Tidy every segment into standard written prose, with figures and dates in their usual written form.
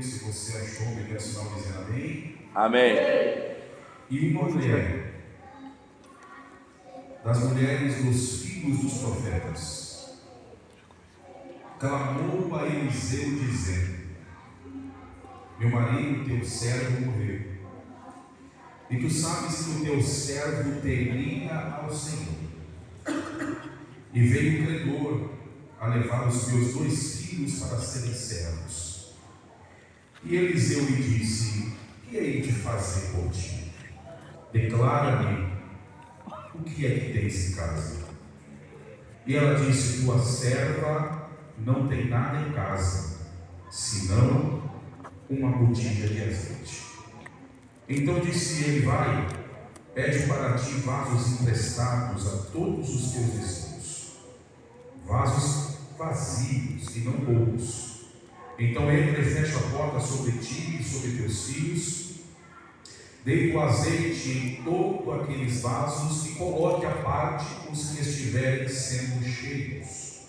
Deus. Se você achou, me dê um sinal dizendo amém. Amém. E uma mulher, das mulheres dos filhos dos profetas, clamou a Eliseu dizendo: meu marido, teu servo, morreu, e tu sabes que o teu servo temia ao Senhor. E veio o credor a levar os meus 2 filhos para serem servos. E Eliseu lhe disse: que hei de fazer por ti? Declara-me o que é que tens em casa. E ela disse: tua serva não tem nada em casa, senão uma botija de azeite. Então disse ele: vai, pede para ti vasos emprestados a todos os teus vizinhos, vasos vazios e não poucos. Então entra e fecha a porta sobre ti e sobre teus filhos. Deita o azeite em todos aqueles vasos e coloque à parte os que estiverem sendo cheios.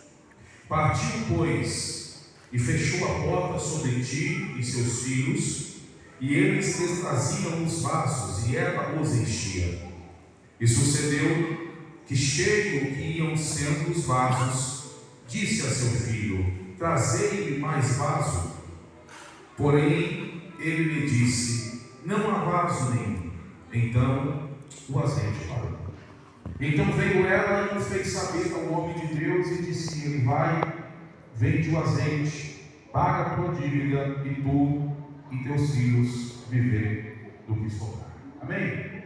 Partiu, pois, e fechou a porta sobre ti e seus filhos, e eles lhes traziam os vasos, e ela os enchia. E sucedeu que, cheio que iam sendo os vasos, disse a seu filho: trazei-me mais vaso. Porém, ele lhe disse: não há vaso nenhum. Então o azeite parou. Então veio ela e o fez saber ao homem de Deus, e disse-lhe: vai, vende o azeite, paga a tua dívida, e tu e teus filhos viver do que sobrar. Amém?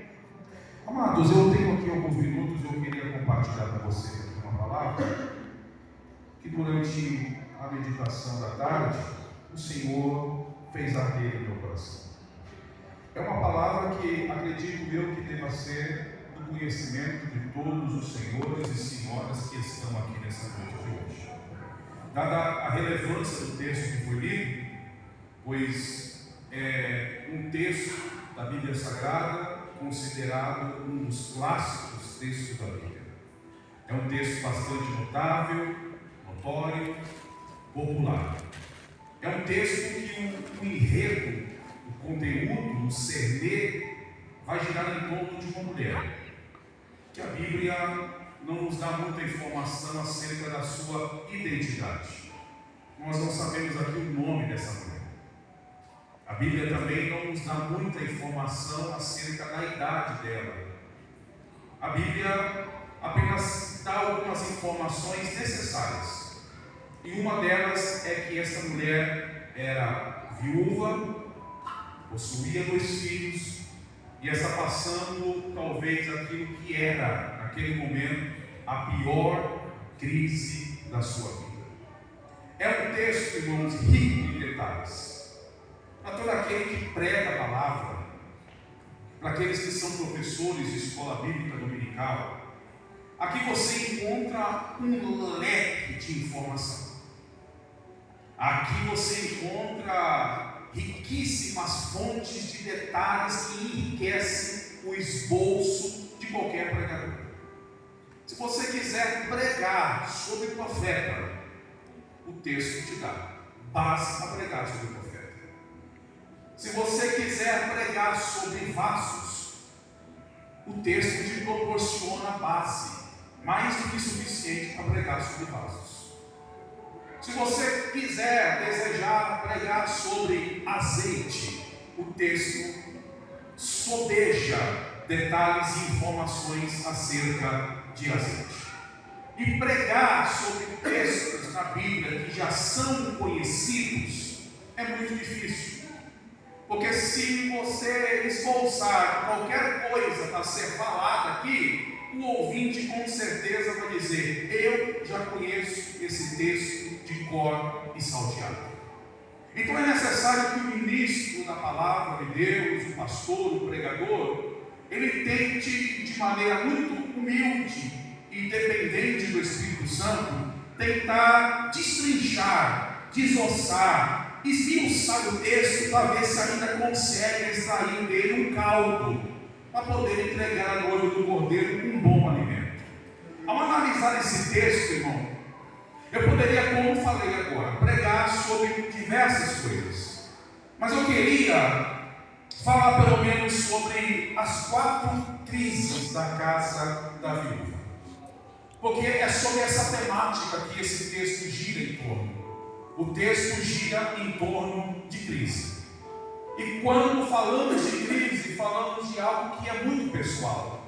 Amados, eu tenho aqui alguns minutos, eu queria compartilhar com você uma palavra que durante a meditação da tarde o Senhor fez arder no meu coração. É uma palavra que acredito eu que deva ser do conhecimento de todos os senhores e senhoras que estão aqui nessa noite de hoje. Dada a relevância do texto que foi lido, pois é um texto da Bíblia Sagrada considerado um dos clássicos textos da Bíblia. É um texto bastante notável, notório, popular. É um texto que o enredo, o conteúdo, o cerne vai girar em torno de uma mulher, que a Bíblia não nos dá muita informação acerca da sua identidade. Nós não sabemos aqui o nome dessa mulher. A Bíblia também não nos dá muita informação acerca da idade dela. A Bíblia apenas dá algumas informações necessárias. E uma delas é que essa mulher era viúva, possuía 2 filhos, e está passando talvez aquilo que era, naquele momento, a pior crise da sua vida. É um texto, irmãos, rico em detalhes. Para todo aquele que prega a palavra, para aqueles que são professores de escola bíblica dominical, aqui você encontra um leque de informação. Aqui você encontra riquíssimas fontes de detalhes que enriquecem o esboço de qualquer pregador. Se você quiser pregar sobre o profeta, o texto te dá base para pregar sobre o profeta. Se você quiser pregar sobre vasos, o texto te proporciona base, mais do que suficiente para pregar sobre vasos. Se você quiser, desejar pregar sobre azeite, o texto sobeja detalhes e informações acerca de azeite. E pregar sobre textos na Bíblia que já são conhecidos é muito difícil. Porque se você esboçar qualquer coisa para ser falada aqui, o ouvinte com certeza vai dizer: eu já conheço esse texto de cor e salteado. Então é necessário que o ministro da palavra de Deus, o pastor, o pregador, ele tente de maneira muito humilde e dependente do Espírito Santo, tentar destrinchar, desossar, esmiuçar o texto para ver se ainda consegue extrair dele um caldo para poder entregar à noiva do Cordeiro um bom alimento. Ao analisar esse texto, irmão, eu poderia, como falei agora, pregar sobre diversas coisas. queria falar pelo menos sobre as 4 crises da casa da viúva, porque é sobre essa temática que esse texto gira em torno. O texto gira em torno de crise. E quando falamos de crise, falamos de algo que é muito pessoal.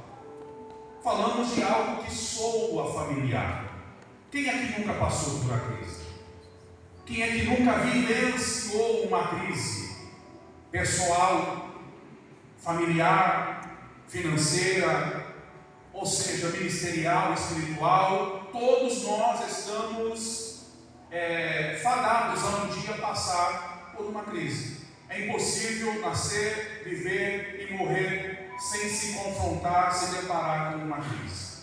Falamos de algo que soa familiar. Quem é que nunca passou por uma crise? Quem é que nunca vivenciou uma crise pessoal, familiar, financeira, ou seja, ministerial, espiritual? Todos nós estamos fadados a um dia passar por uma crise. É impossível nascer, viver e morrer sem se confrontar, se deparar com uma crise.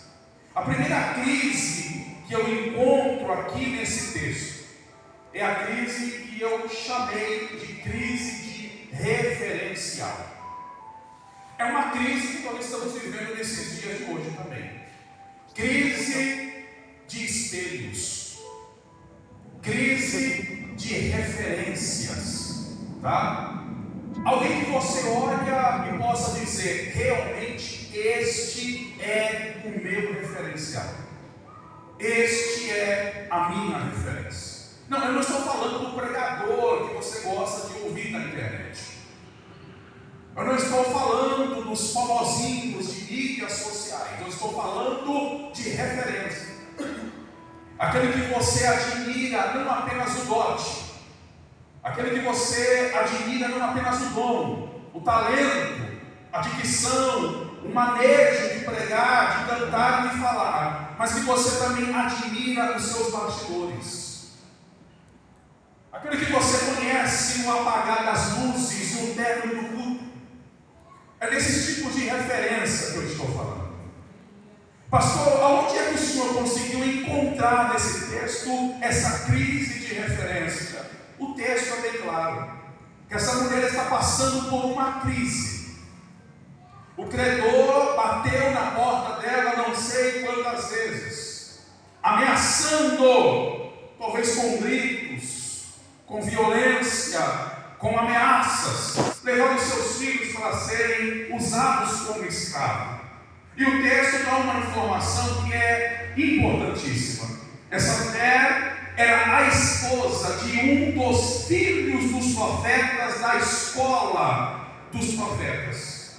A primeira crise que eu encontro aqui nesse texto é a crise que eu chamei de crise de referencial. É uma crise que nós estamos vivendo nesses dias de hoje também. Crise de espelhos. Crise de referências. Tá? Alguém que você olha e possa dizer: realmente este é o meu referencial. Este é a minha referência. Não, eu não estou falando do pregador que você gosta de ouvir na internet. Eu não estou falando dos famosinhos de mídias sociais. Eu estou falando de referência. Aquele que você admira não apenas o dote. Aquele que você admira não apenas o dom, o talento, a dicção, o manejo de pregar, de cantar e de falar, mas que você também admira os seus bastidores. Aquele que você conhece no apagar das luzes, no término do culto. É desse tipo de referência que eu estou falando. Pastor, aonde é que o senhor conseguiu encontrar nesse texto essa crise de referência? O texto é bem claro, que essa mulher está passando por uma crise. O credor bateu na porta dela não sei quantas vezes, ameaçando, talvez com gritos, com violência, com ameaças, levando seus filhos para serem usados como escravos. E o texto dá uma informação que é importantíssima. Essa mulher era a esposa de um dos filhos dos profetas da escola dos profetas.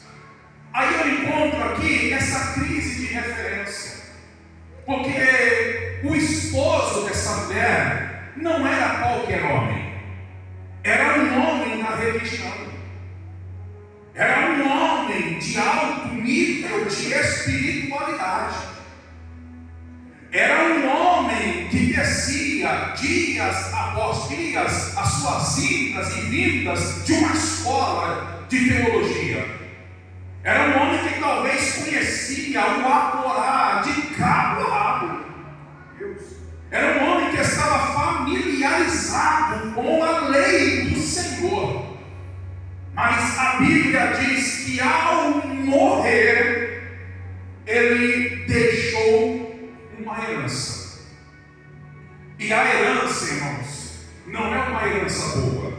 Aí eu encontro aqui essa crise de referência, porque o esposo dessa mulher não era qualquer homem, era um homem da religião, era um homem de alto nível de espiritualidade. Era um homem que descia dias após dias as suas idas e vindas de uma escola de teologia. Era um homem que talvez conhecia o Atorá de cabo a rabo. Era um homem que estava familiarizado com a lei do Senhor. Mas a Bíblia diz que ao morrer, ele deixou uma herança. E a herança, irmãos, não é uma herança boa.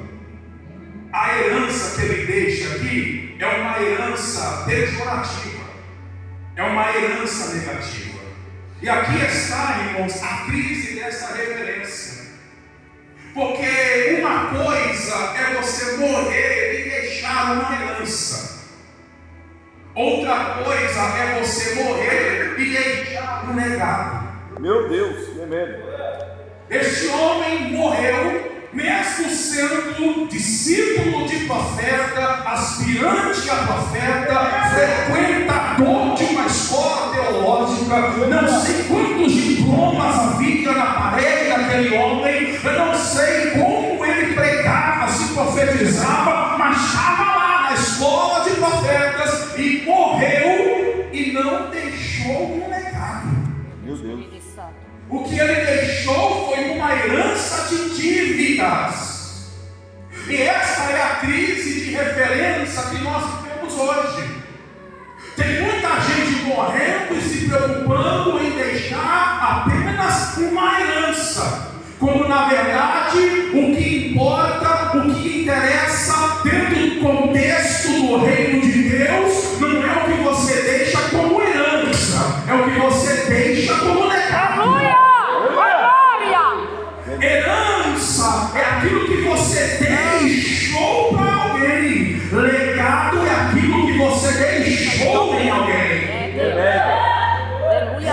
A herança que ele deixa aqui é uma herança pejorativa, é uma herança negativa. E aqui está, irmãos, a crise dessa referência. Porque uma coisa é você morrer e deixar uma herança. Outra coisa é você morrer e deixar um legado. Meu Deus, é mesmo. Este homem morreu, mesmo sendo discípulo de profeta, aspirante a profeta, frequentador de uma escola teológica. Não sei quantos diplomas havia na parede daquele homem. Eu não sei como ele pregava, se profetizava, mas estava lá na escola de profetas e morreu e não deixou um legado. Meu Deus. O que ele deixou foi uma herança de dívidas. E essa é a crise de referência que nós vivemos hoje. Tem muita gente morrendo e se preocupando em deixar apenas uma herança, quando na verdade o que importa, o que interessa essa, dentro do contexto do reino de Deus, não é o que você deixa como herança, é o que você deixa como legado. Herança é aquilo que você deixou para alguém, legado é aquilo que você deixou em alguém.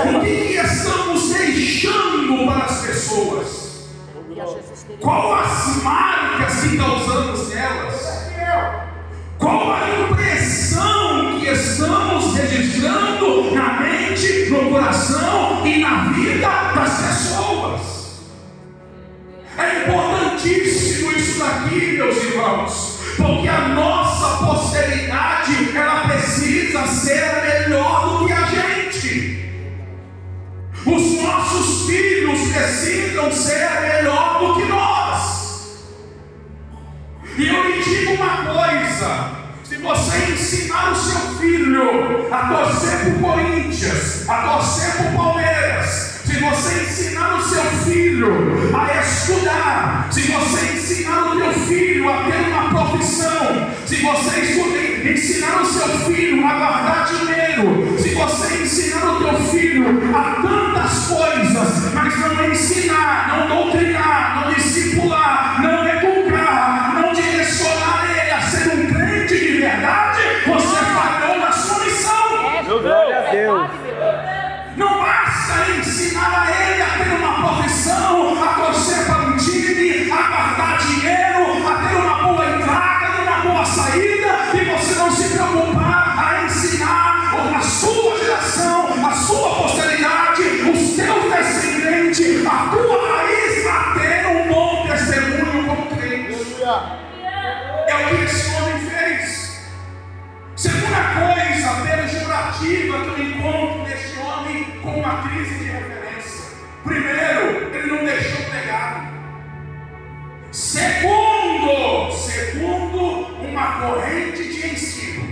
O que estamos deixando para as pessoas? Qual as marcas que causamos nelas? Qual a impressão que estamos registrando na mente, no coração e na vida das pessoas? É importantíssimo isso daqui, meus irmãos, porque a nossa posteridade, ela precisa ser melhor do que a gente. Os nossos filhos precisam ser melhor do que nós. E eu lhe digo uma coisa: se você ensinar o seu filho a torcer para o Corinthians, a torcer para o Palmeiras, se você ensinar o seu filho a estudar, se você ensinar o teu filho a ter uma profissão, se você ensinar o seu filho a guardar dinheiro, se você ensinar o teu filho a tantas coisas, mas não ensinar, não doutrinar, não discipular, não educar, não direcionar ele a ser um crente de verdade, você falhou na sua missão. Glória a Deus. Não basta ensinar a ele a ter uma profissão, a torcer para um time, a guardar dinheiro, a ter uma boa entrada, uma boa saída, e você não se preocupar a ensinar a sua geração, a sua posteridade, os teus descendentes, a tua raiz a ter um bom testemunho como crente. É o que esse homem fez. Segunda coisa pejorativa que eu encontro neste homem com uma crise de referência. Primeiro, ele não deixou legado. Segundo, uma corrente de ensino.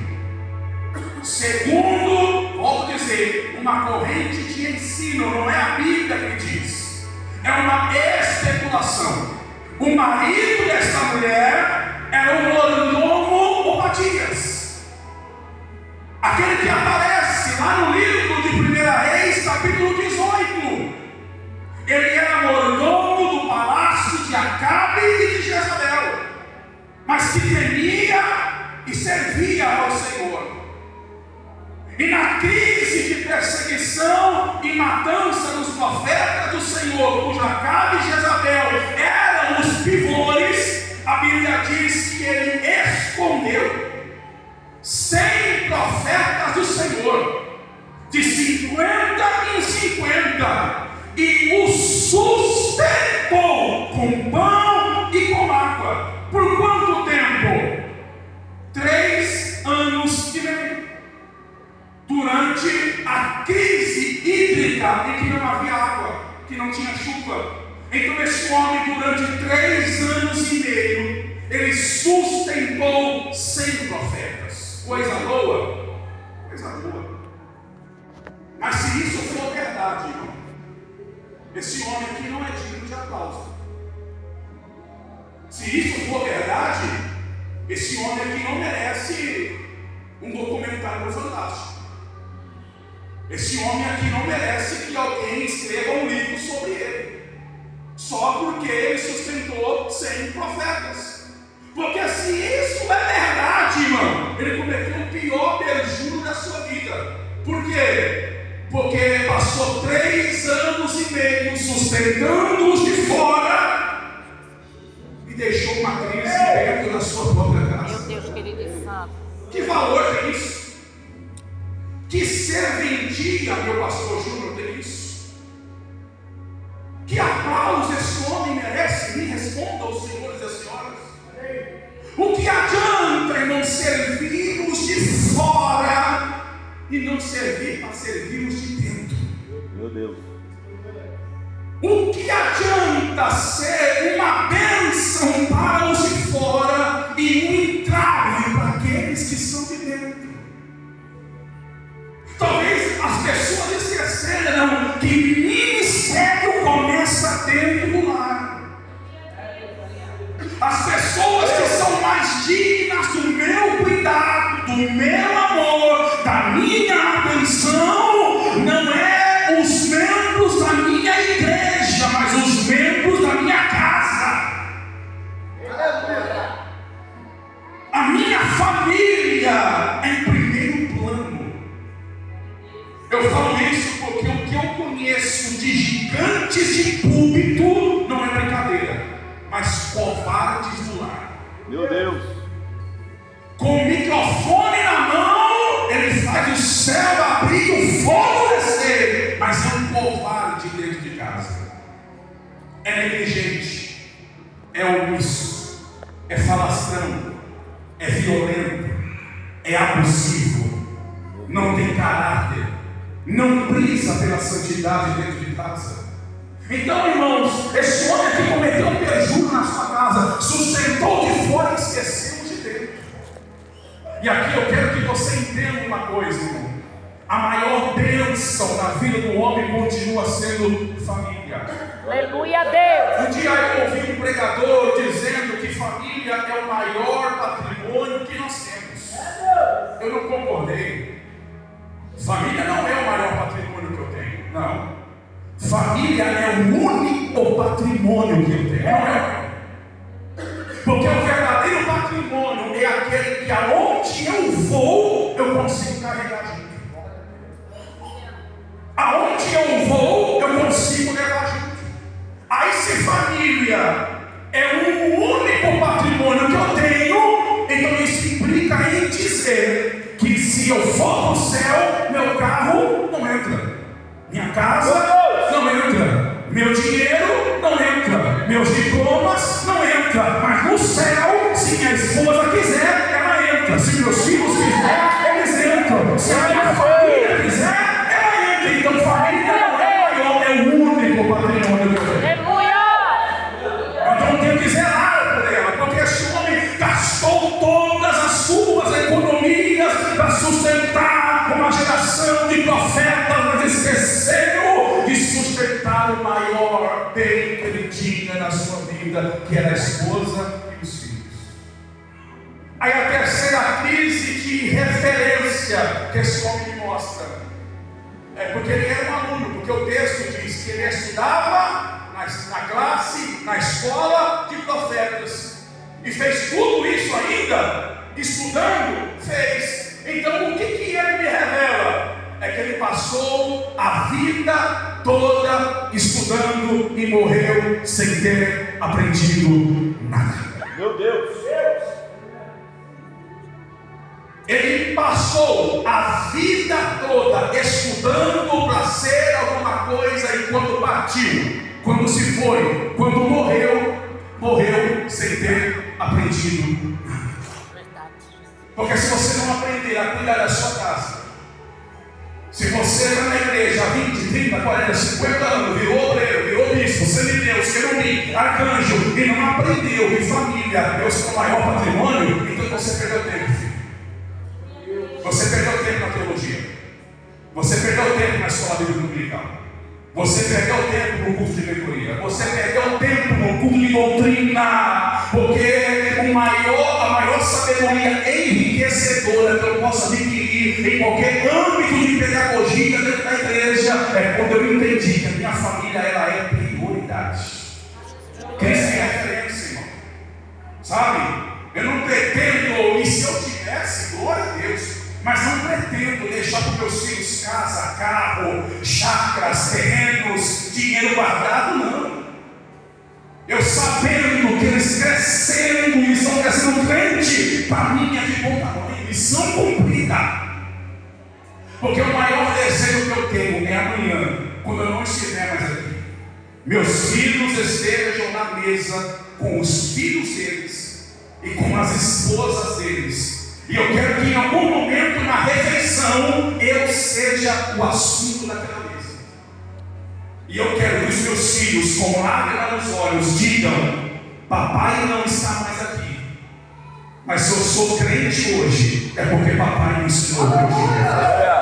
Segundo, volto a dizer, uma corrente de ensino, não é a Bíblia que diz, é uma especulação. O marido desta mulher era o mordomo Obadias, aquele que aparece lá no livro de 1 Reis, capítulo 18. Ele era mordomo do palácio de Acabe e de Jezabel, mas que temia e servia ao Senhor. E na crise de perseguição e matança dos profetas do Senhor, cujo Acabe e Jezabel eram os pivôs, a Bíblia diz que ele escondeu 100 profetas do Senhor, de 50 em 50, e os sustentou com pão e com água. Por quanto tempo? 3 anos e meio. Durante a crise hídrica em que não havia água, que não tinha chuva. Então esse homem, durante 3 anos e meio, ele sustentou 100 profetas. Coisa boa? Coisa boa. Mas se isso for verdade, irmão, esse homem aqui não é digno de aplauso. Se isso for verdade, esse homem aqui não merece um documentário fantástico. Esse homem aqui não merece que alguém escreva um livro sobre ele, só porque ele sustentou 100 profetas. Porque se isso é verdade, irmão, ele cometeu o pior perjúrio da sua vida. Por quê? Porque passou 3 anos e meio sustentando-os de fora e deixou uma crise dentro da sua própria casa. Meu Deus, querido e santo. Que valor tem isso? Que serventia, meu pastor Júnior, tem isso? Que aplauso esse homem merece? Me responda, os senhores e as senhoras. O que adianta, irmão, servi-los de fora e não servir para servi-los de dentro? Meu Deus. O que adianta ser uma bênção para os de fora e um entrave para aqueles que são de dentro? Talvez as pessoas esqueceram que ministério começa dentro do lar. As pessoas que são mais do meu amor, da minha atenção, não é os membros da minha igreja, mas os membros da minha casa. A minha família é em primeiro plano. Eu falo isso porque o que eu conheço de gigantes de púlpito não é brincadeira, mas covardes do lar. Meu Deus. Com o microfone na mão, ele faz o céu abrir, o fogo descer, mas é um covarde dentro de casa. É negligente, é omisso, é falastrão, é violento, é abusivo, não tem caráter, não brisa pela santidade dentro de casa. Então, irmãos, esse homem aqui cometeu um perjúrio na sua casa, sustentou de fora e esqueceu de dentro. E aqui eu quero que você entenda uma coisa, irmão. A maior bênção na vida do homem continua sendo família. Aleluia a Deus. Um dia eu ouvi um pregador dizendo que família é o maior patrimônio que nós temos. Eu não concordei. Família não é o maior patrimônio que eu tenho. Não. Família é o único patrimônio que eu tenho. Não é. Porque o verdadeiro patrimônio é aquele que aonde eu vou, eu consigo carregar junto. Aonde eu vou, eu consigo levar junto. Aí se família é o único patrimônio que eu tenho, então isso implica em dizer que se eu for para o céu, meu carro não entra, minha casa não entra, meu dinheiro não entra, meus diplomas não entram, mas no céu, se minha esposa quiser, ela entra, se meus filhos quiserem, eles entram, se a minha família quiser, ela entra. Então família não é maior, é o único patrimônio que eu tenho. Então não tenho que zelar por ela, porque esse homem gastou todas as suas economias para sustentar uma geração de profetas, mas esqueceu de sustentar o maior bem que ele tinha na sua vida, que era a esposa e os filhos. Aí a terceira crise de referência que esse homem me mostra é porque ele era um aluno, porque o texto diz que ele estudava na classe, na escola de profetas, e fez tudo isso ainda, estudando, fez. Então o que ele me revela? É que ele passou a vida toda estudando e morreu sem ter aprendido nada. Meu Deus. Ele passou a vida toda estudando para ser alguma coisa enquanto partiu. Quando se foi, quando morreu sem ter aprendido nada. Porque se você não aprender a cuidar da sua casa, se você está na igreja há 20, 30, 40, 50 anos, virou obreiro, virou bispo, semideus, querubim, arcanjo, e não aprendeu que família é o seu maior patrimônio, então você perdeu tempo, filho. Você perdeu tempo na teologia. Você perdeu tempo na escola bíblica dominical. Você perdeu tempo no curso de mentoria. Você perdeu tempo no curso de doutrina. Porque a maior sabedoria enriquecedora que eu posso adquirir em qualquer âmbito de pedagogia dentro da igreja é quando eu entendi que a minha família ela é prioridade. Cristo é referência, irmão. Sabe? Eu não pretendo, e se eu tivesse, glória a Deus, mas não pretendo deixar para os meus filhos casa, carro, chácaras, terrenos, dinheiro guardado, não. Eu sabendo que eles crescendo e estão crescendo crente, para mim é de bom tamanho, missão cumprida. Porque o maior desejo que eu tenho é amanhã, quando eu não estiver mais aqui, meus filhos estejam na mesa com os filhos deles e com as esposas deles. E eu quero que em algum momento na refeição eu seja o assunto daquela mesa. E eu quero que os meus filhos, com lágrimas nos olhos, digam: papai não está mais aqui, mas se eu sou crente hoje, é porque papai me ensinou que eu tinha.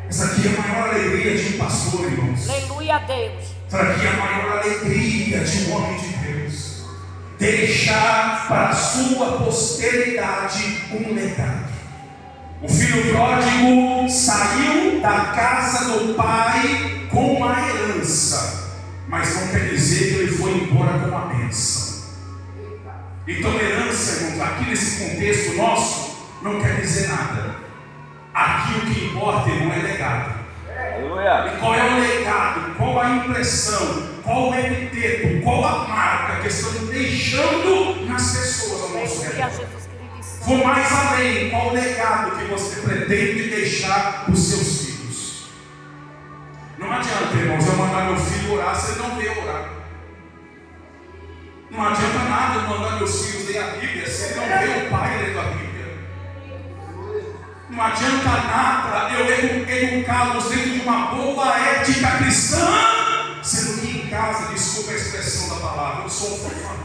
Essa aqui é a maior alegria de um pastor, irmãos. Aleluia a Deus. Essa aqui é a maior alegria de um homem de Deus. deixar para a sua posteridade um legado. O filho pródigo saiu da casa do pai com uma herança, mas não quer dizer que ele foi embora com uma bênção. Então herança, irmãos, aqui nesse contexto nosso, não quer dizer nada. Aqui o que importa, irmão, é legado. E qual é o legado? Qual a impressão? Qual o epiteto? Qual a marca que estamos deixando nas pessoas ao nosso redor? Vou mais além. Qual o legado que você pretende deixar para os seus filhos? Não adianta, irmãos, eu mandar meu filho orar se ele não veio orar. Não adianta nada eu mandar meus filhos ler a Bíblia se ele não vê o pai lendo a Bíblia. Não adianta nada eu educá-los dentro de uma boa ética cristã, sendo que em casa, desculpa a expressão da palavra, eu sou um fofão.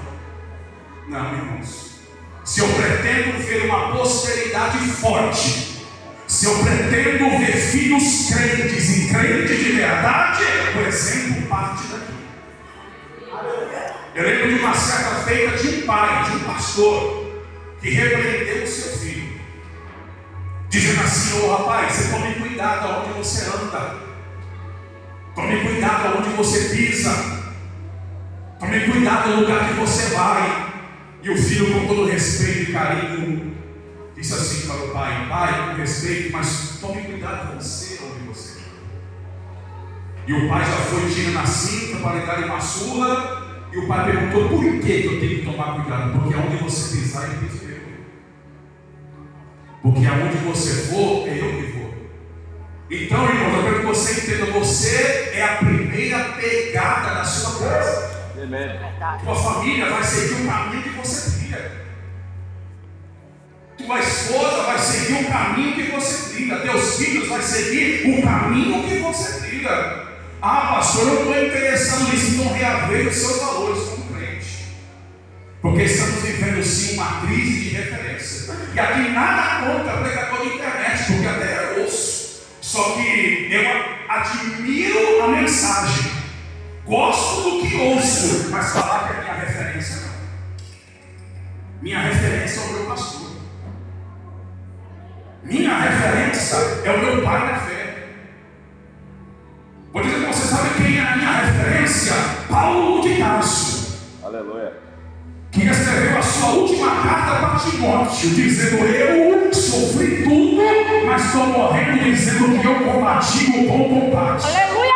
Não, irmãos. Se eu pretendo ver uma posteridade forte, se eu pretendo ver filhos crentes e crentes de verdade, o exemplo parte daqui. Eu lembro de uma certa feita de um pai, de um pastor, que repreendeu o seu filho, dizendo assim: ô rapaz, você tome cuidado aonde você anda, tome cuidado aonde você pisa, tome cuidado no lugar que você vai. E o filho, com todo respeito e carinho, disse assim para o pai: pai, com respeito, mas tome cuidado com você onde você vai. E o pai já foi tirando na cinta para lhe dar uma surra. E o pai perguntou: por que eu tenho que tomar cuidado? Porque aonde você pisar, eu piso eu. Porque aonde você for, é eu que vou. Então, irmãos, eu quero que você entenda: você é a primeira pegada da sua casa. Tua família vai seguir o caminho que você trilha. Tua esposa vai seguir o caminho que você trilha. Teus filhos vão seguir o caminho que você trilha. Ah, pastor, eu não estou interessado nisso. Então reaver os seus valores como crente, porque estamos vivendo sim uma crise de referência. E aqui nada contra pregador de internet, porque até eu ouço. Só que eu admiro a mensagem, gosto do que ouço, mas falar que é minha referência não. Minha referência é o meu pastor. Minha referência é o meu pai na fé. Vou dizer que você sabe quem é a minha referência? Paulo de Tarso. Aleluia. Que escreveu a sua última carta para Timóteo, dizendo: eu sofri tudo, mas estou morrendo, dizendo que eu combati o bom combate. Aleluia,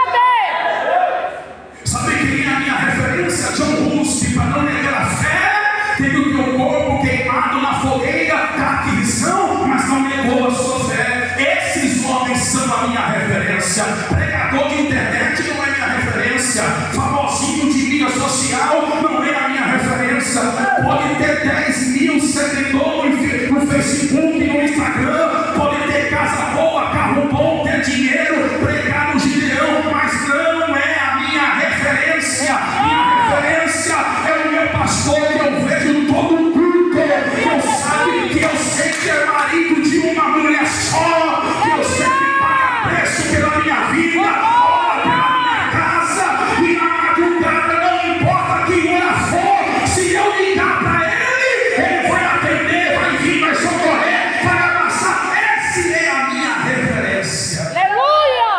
Deus! Sabe quem é a minha referência? John Russo, para não negar a fé, tendo o teu corpo queimado na fogueira da aquisição, mas não negou a sua fé. Esses homens são a minha referência. Pregador de internet não é minha referência. Famosinho de mídia social não é a minha referência. Pode ter 10 mil seguidores no Facebook, no Instagram, pode ter casa boa, carro bom, ter dinheiro, pregar no Gideão, mas não é a minha referência. Minha referência é o meu pastor que eu vejo todo o culto, que eu sabe, que eu sei que é marido de uma mulher só, que eu sei que paga preço pela minha vida, ora pela minha casa, e na madrugada não importa quem ela for, se eu ligar para ele vai atender, vai vir, vai socorrer, vai abraçar. Essa é a minha referência. Aleluia!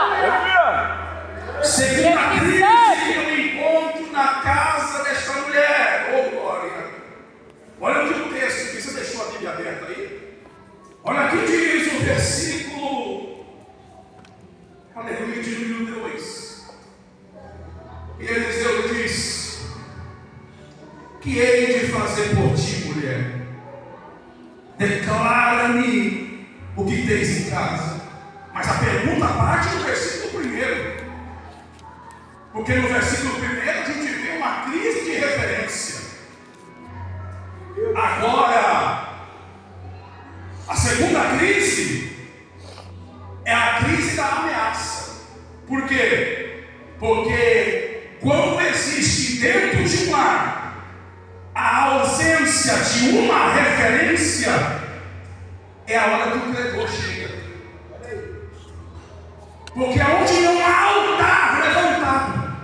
Segunda crise eu encontro na casa desta mulher. Oh glória! Olha aqui o texto que você deixou a Bíblia aberta aí. Olha aqui diz o versículo, aleluia, de número 2. E Eliseu diz: que hei de fazer por ti, mulher? Declara-me o que tens em casa. Mas a pergunta parte do versículo 1. Porque no versículo 1 a gente vê uma crise de referência. Agora, a segunda crise é a crise da ameaça. Por quê? Porque quando existe dentro de um lar a ausência de uma referência, é a hora que o credor chega. Porque aonde não há altar levantado,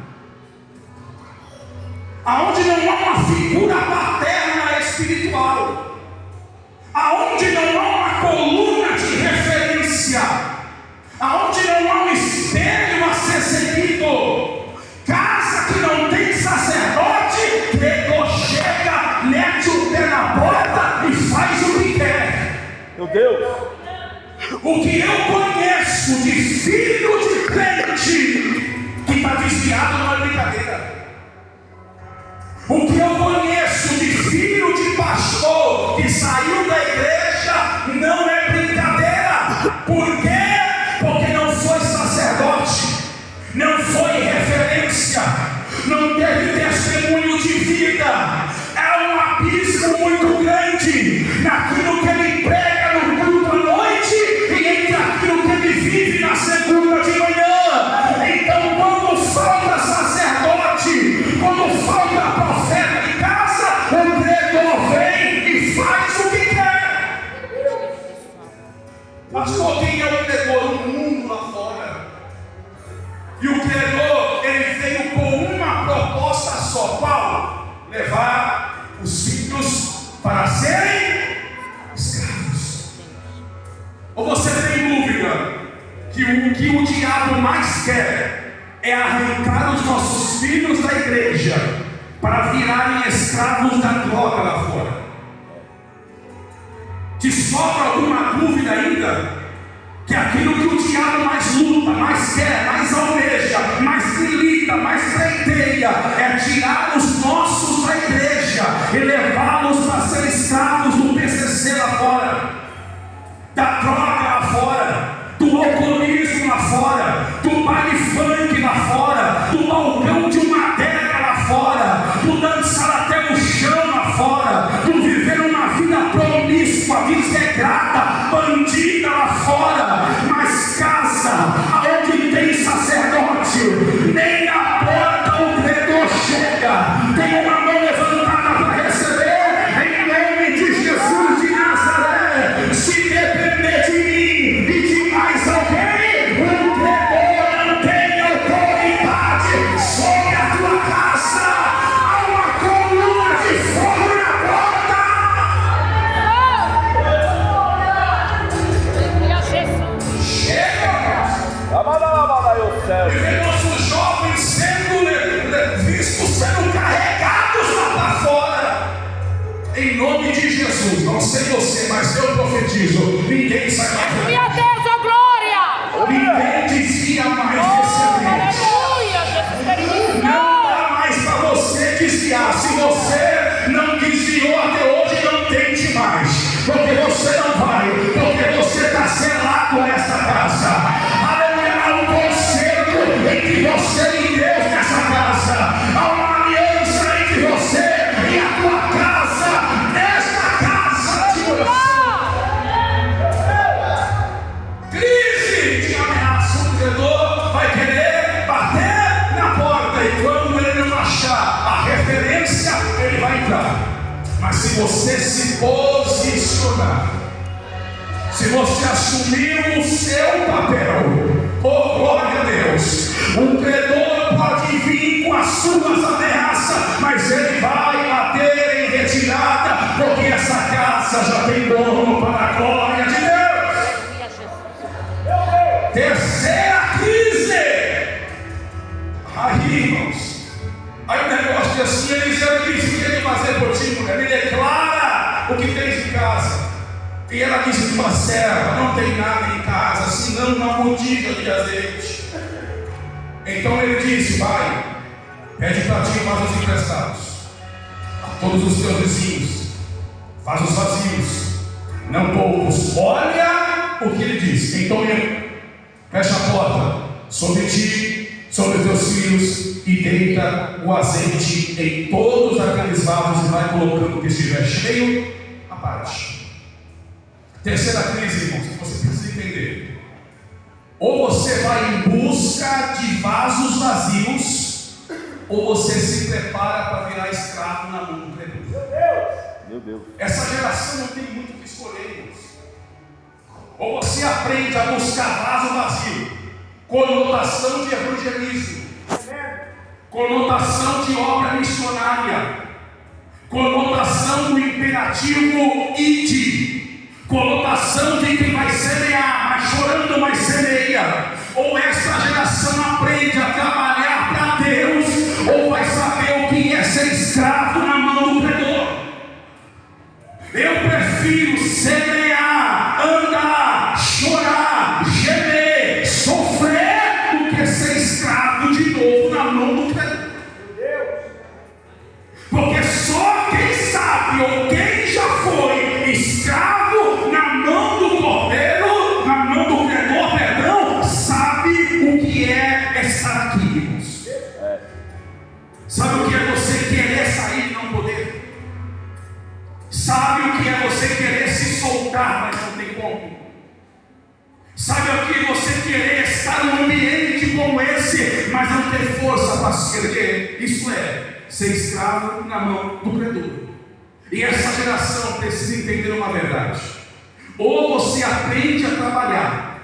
aonde não há uma figura paterna Deus. O que eu conheço de filho de crente que está desviado não é brincadeira. O que eu conheço de filho de pastor que saiu da igreja não é brincadeira. Por quê? Porque não foi sacerdote, não foi referência, não teve testemunho de vida. É um abismo muito grande naquilo que ele prega no culto à noite e entre aquilo que ele vive na segunda de manhã. Então, quando falta sacerdote, quando falta profeta em casa, o credor vem e faz o que quer. Pastor, quem é o credor? O mundo lá fora. E o credor, ele veio com uma proposta só. Qual? Levar os filhos para serem escravos. Ou você tem dúvida que o que o diabo mais quer é arrancar os nossos filhos da igreja para virarem escravos da droga lá fora? Te sobra alguma dúvida ainda? Que aquilo que o diabo mais luta, mais quer, mais almeja, mais milita, mais pleiteia, é tirar os nossos da igreja e levá-los para ser escravos do PCC lá fora, da droga lá fora, do alcoolismo lá fora, do baile funk lá fora, do balcão de uma adega lá fora, do dançar até o chão lá fora, do viver uma vida promíscua, desregrada, bandida lá fora. Mas casa onde tem sacerdote, nem na porta o credor chega. Tem uma mão levantada para receber, em nome de Jesus de Nazaré. Se depender de mim e de mais alguém, o credor não tem autoridade sobre a tua casa. Há uma coluna de fogo na porta. E vê nossos jovens sendo vistos, sendo carregados lá para fora. Em nome de Jesus, não sei você, mas eu profetizo: ninguém sai lá fora. Meu Deus, a glória! Ninguém desvia mais desse ambiente. Aleluia, Jesus Não dá mais para você desviar. Se você não desviou até hoje, não tente mais, porque você não vai, porque você está selado nesta casa. Aleluia, há um conselho entre você e Deus nessa casa. Há uma aliança entre você e a tua casa, nesta casa de oração. Crise de ameaça. O credor vai querer bater na porta, e quando ele não achar a referência, ele vai entrar. Mas se você se posicionar, se você assumir o seu papel, oh glória a Deus, o credor pode vir com as suas ameaças, mas ele vai bater em retirada, porque essa casa já tem dono para a glória de Deus. Terceira crise. Aí, irmãos, aí o negócio de assim, ele disse: o que ele fazer por ti, mulher? Ele declara o que tens em casa. E ela disse: tua serva não tem nada em casa, senão uma botija de azeite. Então ele disse: vai, pede para ti vasos emprestados a todos os teus vizinhos, vasos vazios, não poucos. Olha o que ele disse. Então eu, fecha a porta sobre ti, sobre os teus filhos, e deita o azeite em todos aqueles vasos e vai colocando o que estiver cheio à parte. Terceira crise, irmãos, que você precisa entender: ou você vai em busca de vasos vazios, ou você se prepara para virar escravo na mão do credor. Meu Deus. Essa geração não tem muito o que escolher, irmãos. Ou você aprende a buscar vaso vazio, conotação de evangelismo, conotação de obra missionária, conotação do imperativo ide, conotação de quem vai semear, mas chorando mais semeia. Ou essa geração aprende a trabalhar para Deus, ou vai saber o que é ser escravo na mão do credor. Eu prefiro semear Sabe o que é você querer se soltar, mas não tem como? Sabe o que é você querer estar num ambiente como esse, mas não ter força para se erguer? Isso é ser escravo na mão do credor. E essa geração precisa entender uma verdade: ou você aprende a trabalhar,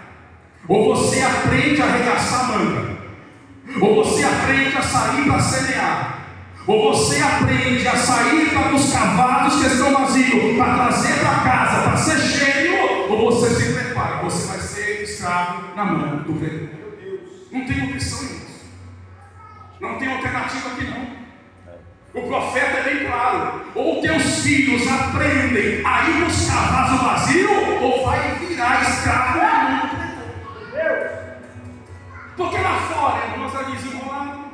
ou você aprende a arregaçar a manga, ou você aprende a sair para semear, ou você aprende a sair para buscar vasos que estão vazios, para trazer para casa, para ser cheio, ou você se prepara, você vai ser escravo na mão do credor. Não tem opção nisso, não tem alternativa aqui não. O profeta é bem claro: ou teus filhos aprendem a ir buscar vaso vazio, ou vai virar escravo na mão do credor. Porque lá fora, irmão, nós era desenrolado.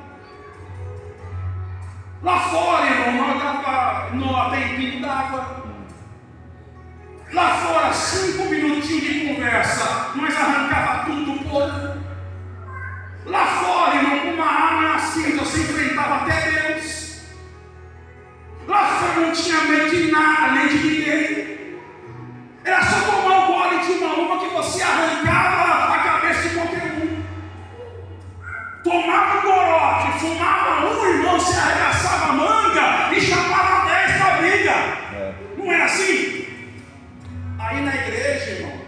Lá fora, irmão, nós dava nó tempinho d'água. Lá fora, 5 minutinhos de conversa, nós arrancava tudo do povo. Lá fora, irmão, com uma arma na cinta, você enfrentava até Deus. Lá fora não tinha medo de nada, nem de ninguém. Era só tomar um gole de uma que você arrancava a cabeça de qualquer um. Tomava um gorote, fumava um, irmão, se arregaçava a manga e chamava 10 para briga. Não era assim? Aí na igreja, irmão,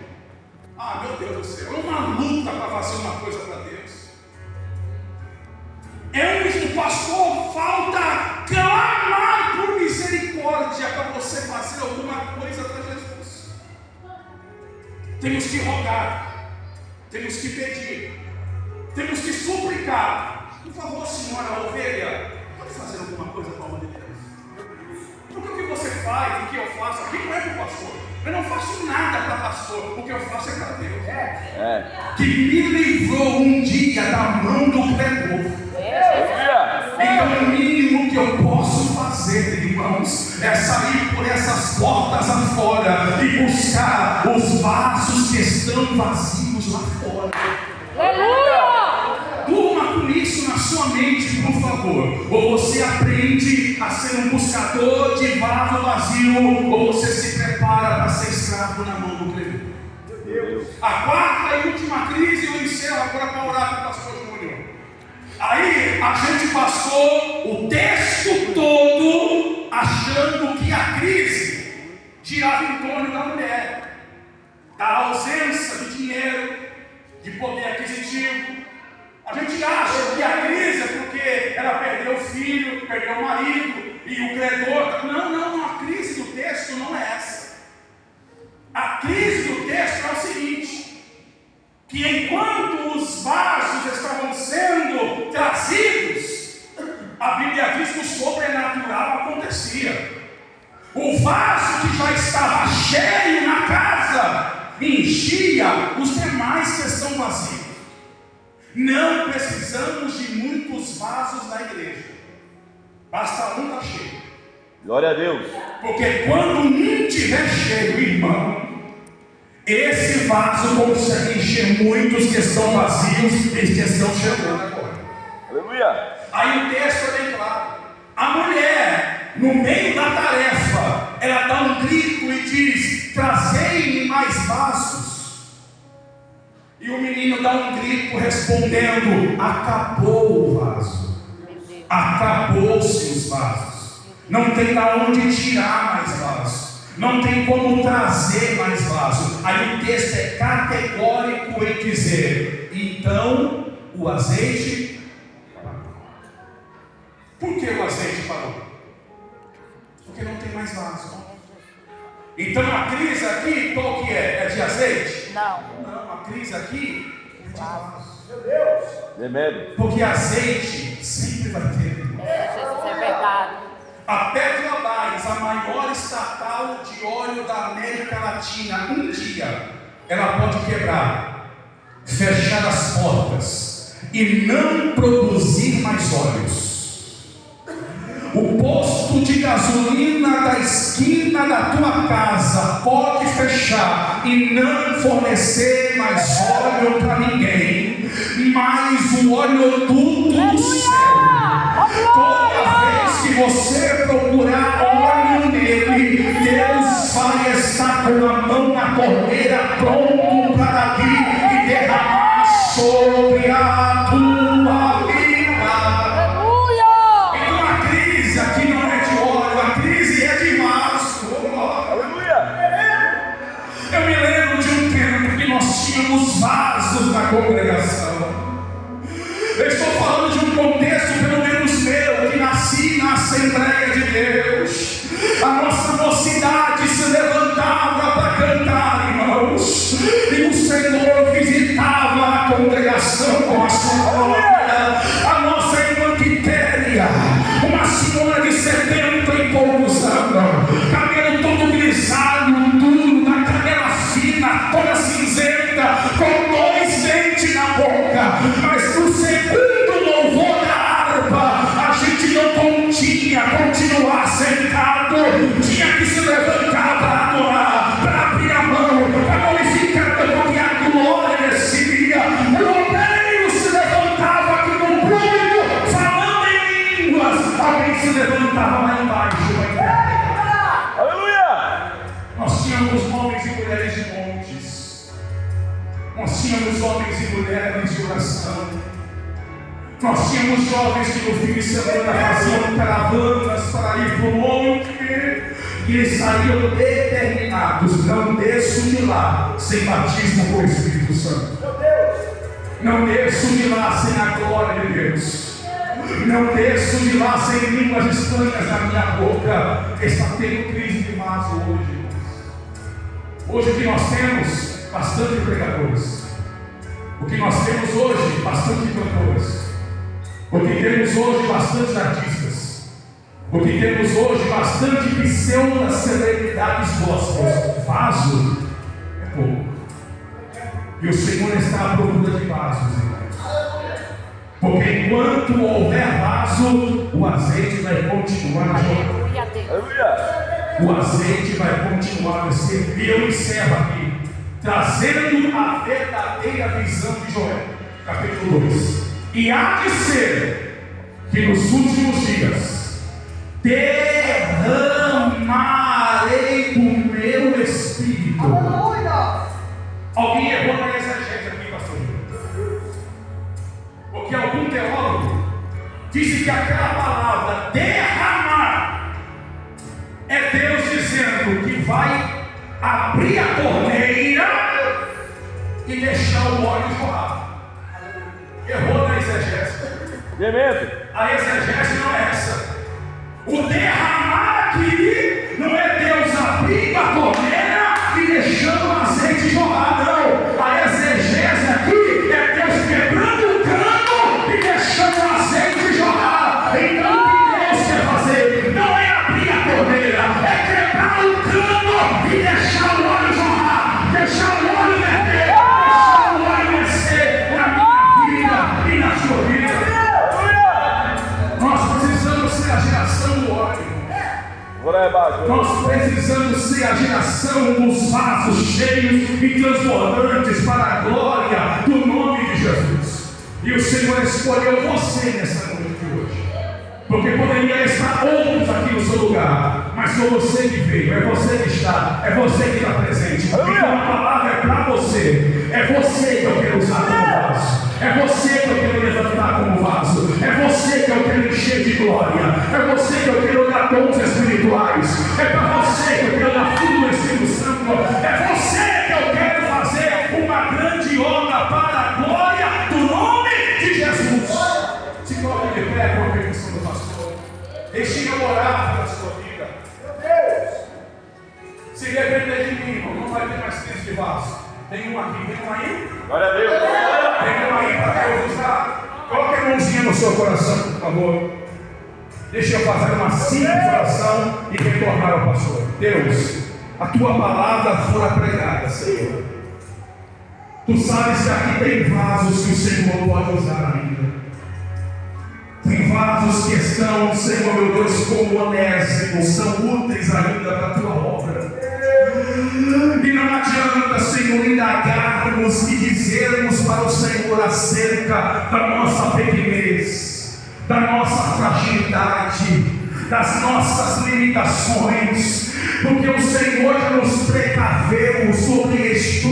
meu Deus do céu, é uma luta para fazer uma coisa para Deus. O pastor falta clamar por misericórdia para você fazer alguma coisa para Jesus. Temos que rogar, temos que pedir, temos que suplicar. Por favor, senhora ovelha, pode fazer alguma coisa para a alma de Deus? Porque o que você faz, o que eu faço aqui não é para o pastor. Eu não faço nada para pastor, o que eu faço é para Deus. Que me livrou um dia da mão do credor. Então o mínimo que eu posso fazer, irmãos, é sair por essas portas afora e buscar os vasos que estão vazios lá fora. Aleluia! Durma com isso na sua mente, por favor. Ou você aprende a ser um buscador de vaso vazio, ou você se prepara para ser escravo na mão do credor. A quarta e última crise eu encerro agora para orar com o pastor Júnior. Aí a gente passou o texto todo achando que a crise girava em torno da mulher, da ausência de dinheiro, de poder aquisitivo. A gente acha que a crise é porque ela perdeu o filho, perdeu o marido e o credor. Não, a crise do texto não é essa. A crise do texto é o seguinte: que enquanto os vasos estavam sendo trazidos, a Bíblia diz que o sobrenatural acontecia. O vaso que já estava cheio na casa enchia os demais que estão vazios. Não precisamos de muitos vasos na igreja, basta um estar cheio. Glória a Deus. Porque quando um estiver cheio, irmão, esse vaso consegue encher muitos que estão vazios e que estão chegando agora. Aleluia. Aí o texto é bem claro: a mulher, no meio da tarefa, ela dá um grito e diz: trazei-me mais vasos. E o menino dá um grito respondendo: acabou o vaso, acabou-se os vasos, não tem da onde tirar mais vasos, não tem como trazer mais vaso. Aí o texto é categórico em dizer: então o azeite parou. Por que o azeite parou? Porque não tem mais vaso. Então a crise aqui, qual que é? É de azeite? Não, a crise aqui é de vaso. Meu Deus. Remédio. Porque azeite sempre vai ter. Jesus, é verdade. A Petrobras, a maior estatal de óleo da América Latina, um dia ela pode quebrar, fechar as portas e não produzir mais óleos. O posto de gasolina da esquina da tua casa pode fechar e não fornecer mais óleo para ninguém, mas o oleoduto do céu, toda vez que você procurar óleo nele, Deus com a mão na torneira, pronto para vir e derramar sobre a tua vida. Aleluia! Então a crise aqui não é de óleo, a crise é de vaso. Aleluia. Eu me lembro de um tempo que nós tínhamos vasos na congregação. Eu estou falando de um contexto, pelo menos meu, que nasci na Assembleia de Deus. A nossa mocidade se levantava para cantar, irmãos, e o Senhor visitava a congregação com a sua glória. A nossa irmã Quitéria, uma senhora de 70 e poucos anos, cabelo todo grisalho, duro, na canela fina, toda cinzenta, com 2 dentes na boca, mas no segundo louvor da harpa, a gente não continha continuar sentado, tinha que se levantar para adorar, para abrir a mão, para glorificar, porque a glória descia. O obreiro se levantava aqui no púlpito, falando em línguas, alguém se levantava lá embaixo. Aleluia. Nós tínhamos homens e mulheres de montes, nós tínhamos homens e mulheres de oração, nós tínhamos jovens que no fim de semana faziam caravanas para ir para o monte, e eles saíam determinados: não desço de lá sem batismo com o Espírito Santo, não desço de lá sem a glória de Deus, não desço de lá sem línguas estranhas na minha boca. Está tendo crise de vaso hoje. Hoje o que nós temos? Bastante pregadores. O que nós temos hoje? Bastante cantores. O que temos hoje? Bastante artistas. O que temos hoje? Bastante pseudo-celebridades gospels. Vaso é pouco. E o Senhor está à procura de vasos, irmãos. Porque enquanto houver vaso, o azeite vai continuar jorrando. Aleluia, Deus. Aleluia. O azeite vai continuar a descer. E eu encerro aqui, trazendo a verdadeira visão de Joel, capítulo 2. E há de ser que nos últimos dias derramarei do meu espírito. Alguém errou na exegese aqui, pastor. Porque algum teólogo disse que aquela palavra derramar é Deus dizendo que vai abrir a torneira e deixar o óleo jorrar. Errou na exegese. Tremendo. A exegese não é essa. O derramar aqui não é Deus abrindo a torneira e deixando o azeite jorrar, não. A exegese aqui é Deus quebrando o cano e deixando o azeite jorrar. Então o que Deus quer fazer não é abrir a torneira, é quebrar o cano e deixar o óleo jorrar, deixar o óleo verter, deixar o óleo descer na minha vida e na sua vida. Nós precisamos ser a geração do óleo. Nós precisamos ser a geração dos vasos cheios e transbordantes para a glória do nome de Jesus. E o Senhor escolheu você nessa noite de hoje, porque poderia estar outros aqui no seu lugar, mas foi você que veio, é você que está, é você que está presente. Então a palavra é para você, é você que eu quero usar como vaso, é você que eu quero levantar como vaso, é você que eu quero encher de glória, é você que eu quero dar dons espirituais, é para você que eu quero dar fruto do Espírito Santo, é você que eu quero fazer uma grande obra para a glória do nome de Jesus. Se coloque de pé com a permissão do pastor. Deixe eu orar pela sua vida. Se depender de mim, irmão, não vai ter mais crise de vaso. Tem um aqui, tem um aí? Glória a Deus. Tem um aí para Deus usar. Coloque a mãozinha no seu coração, por favor. Deixa eu fazer uma simples oração e retornar ao pastor. Deus, a tua palavra fora pregada, Senhor. Tu sabes que aqui tem vasos que o Senhor pode usar ainda. Tem vasos que estão, Senhor meu Deus, como onésimos, são úteis ainda para a tua obra. E não adianta, Senhor, indagarmos e dizermos para o Senhor acerca da nossa pequenez, da nossa fragilidade, das nossas limitações, porque o Senhor já nos precaveu sabemos sobre isto,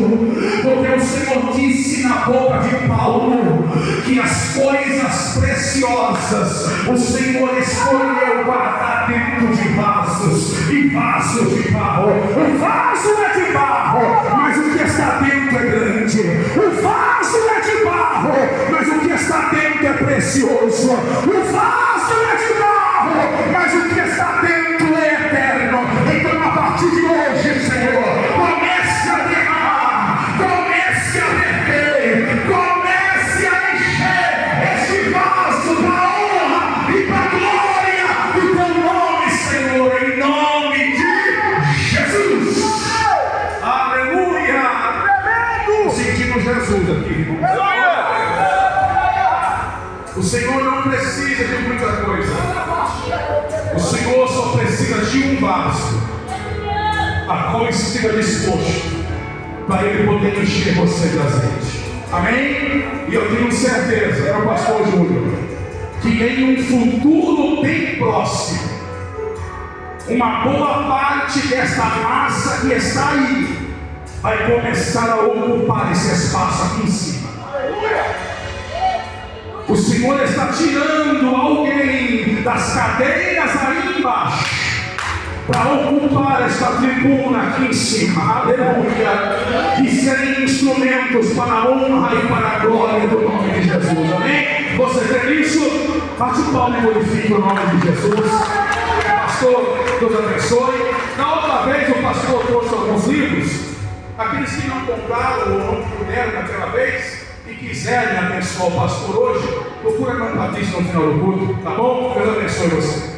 porque o Senhor disse na boca de Paulo que as coisas preciosas o Senhor escolheu guardar dentro de vasos e vasos de barro. O vaso é de barro, mas o que está dentro é grande. O vaso é de barro, mas o que está dentro é precioso. O vaso é de barro, mas o que está dentro é eterno. Então, a partir de hoje, Senhor, comece a derramar, comece a verter, comece a encher este vaso para a honra e para a glória do teu nome, Senhor, em nome de Jesus. Aleluia! Sentimos Jesus aqui. O Senhor não precisa de muita coisa. O Senhor só precisa de um vaso, a qual esteja disposto para Ele poder encher você de azeite. Amém? E eu tenho certeza, era o pastor Júnior, que em um futuro bem próximo, uma boa parte desta massa que está aí vai começar a ocupar esse espaço aqui em cima. O Senhor está tirando alguém das cadeiras aí embaixo para ocupar esta tribuna aqui em cima. Aleluia! E serem instrumentos para a honra e para a glória do nome de Jesus. Amém? Você crê nisso? Bate o palmo e glorifique o nome de Jesus. Pastor, Deus abençoe. Na outra vez o pastor trouxe alguns livros. Aqueles que não compraram ou não puderam naquela vez e quiserem abençoar o pastor hoje, procura no Batista no final do culto, tá bom? Deus abençoe você.